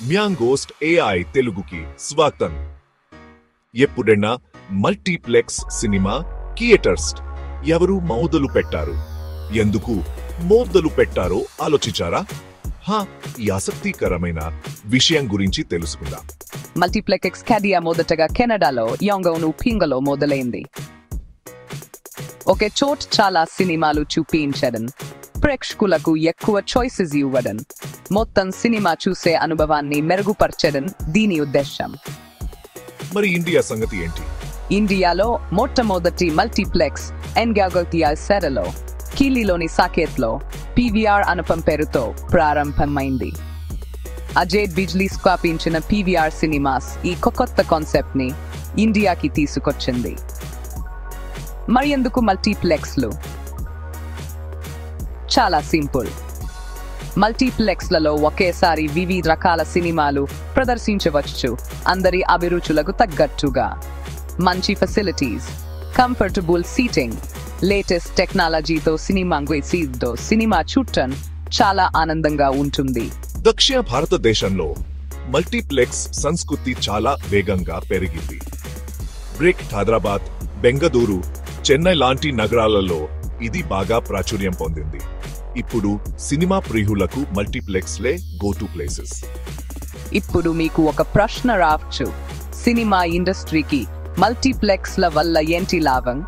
మ్యాంగోస్ట్ AI తెలుగుకి స్వాగతం. ఎప్పుడైనా మల్టీప్లెక్స్ సినిమా థియేటర్స్ ఎవరు మొదలు పెట్టారు, ఎందుకు మొదలు పెట్టారో ఆలోచించారా? ఈ ఆసక్తికరమైన విషయం గురించి తెలుసుకుందాం. మల్టీప్లెక్స్ క్యాడియా మొదటగా కెనడాలో యాంగోను పింగలో మొదలైంది. ఒకే చోట చాలా సినిమాలు చూపించడం, ప్రేక్షకులకు ఎక్కువ చాయిసెస్ ఇవ్వడం, మొత్తం సినిమా చూసే అనుభవాన్ని మెరుగుపరచడం దీని ఉద్దేశం. మరి ఇండియా సంగతి ఏంటి? ఇండియాలో మొట్టమొదటి మల్టీప్లెక్స్ ఎన్గాగోతియాసెరలో కీలీలోని సాకేత్లో పీవీఆర్ అనుపం పేరుతో ప్రారంభమైంది. అజయ్ బిజ్లీ స్థాపించిన పీవీఆర్ సినిమాస్ ఈ కొత్త కాన్సెప్ట్ ని ఇండియాకి తీసుకొచ్చింది. మరి ఎందుకు మల్టీప్లెక్స్లు? చాలా సింపుల్. మల్టీప్లెక్స్లలో ఒకేసారి వివిధ రకాల సినిమాలు ప్రదర్శించవచ్చు, అందరి అభిరుచులకు తగ్గట్టుగా. మంచి ఫెసిలిటీస్, కంఫర్టబుల్ సీటింగ్, లేటెస్ట్ టెక్నాలజీతో సినిమా చూడటం చాలా ఆనందంగా ఉంటుంది. దక్షిణ భారతదేశంలో మల్టీప్లెక్స్ సంస్కృతి చాలా వేగంగా పెరిగింది. బ్రేక్ హైదరాబాద్, బెంగళూరు, చెన్నై లాంటి నగరాలలో ఇది బాగా ప్రాచుర్యం పొందింది. ఇప్పుడు సినిమా ప్రియులకు మల్టీప్లెక్స్లే గో టు ప్లేసెస్. ఇప్పుడు మీకు ఒక ప్రశ్న రావచ్చు, సినిమా ఇండస్ట్రీకి మల్టీప్లెక్స్ల వల్ల ఏంటి లాభం?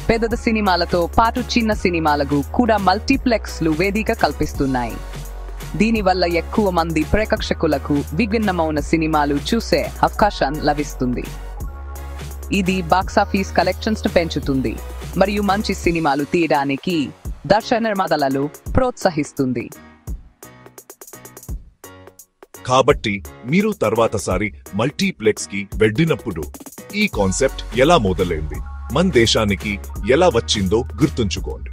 పెద్ద సినిమాలతో పాటు చిన్న సినిమాలకు కూడా మల్టీప్లెక్స్లు వేదిక కల్పిస్తున్నాయి. దీనివల్ల ఎక్కువ మంది ప్రేక్షకులకు విభిన్నమైన సినిమాలు చూసే అవకాశం లభిస్తుంది. ఇది బాక్సాఫీస్ కలెక్షన్స్ ను పెంచుతుంది మరియు మంచి సినిమాలు తీయడానికి దర్శక నిర్మాతలను ప్రోత్సహిస్తుంది. కాబట్టి మీరు తర్వాతసారి మల్టీప్లెక్స్ కి వెళ్ళినప్పుడు ఈ కాన్సెప్ట్ ఎలా మొదలైంది, మన దేశానికి ఎలా వచ్చిందో గుర్తుంచుకోండి.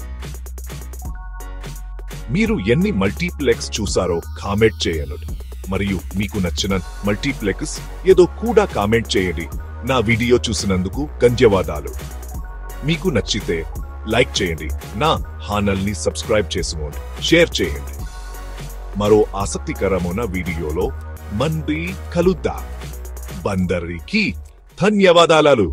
మీరు ఎన్ని మల్టీప్లెక్స్ చూసారో కామెంట్ చేయండి, మరియు మీకు నచ్చిన మల్టీప్లెక్స్ ఏదో కూడా కామెంట్ చేయండి. నా వీడియో చూసినందుకు ధన్యవాదాలు. మీకు నచ్చితే లైక్ చేయండి, నా ఛానల్ ని సబ్స్క్రైబ్ చేసుకోండి, షేర్ చేయండి. మరో ఆసక్తికరమైన వీడియోలో మళ్ళీ కలుద్దాం. బందరికి ధన్యవాదాలు.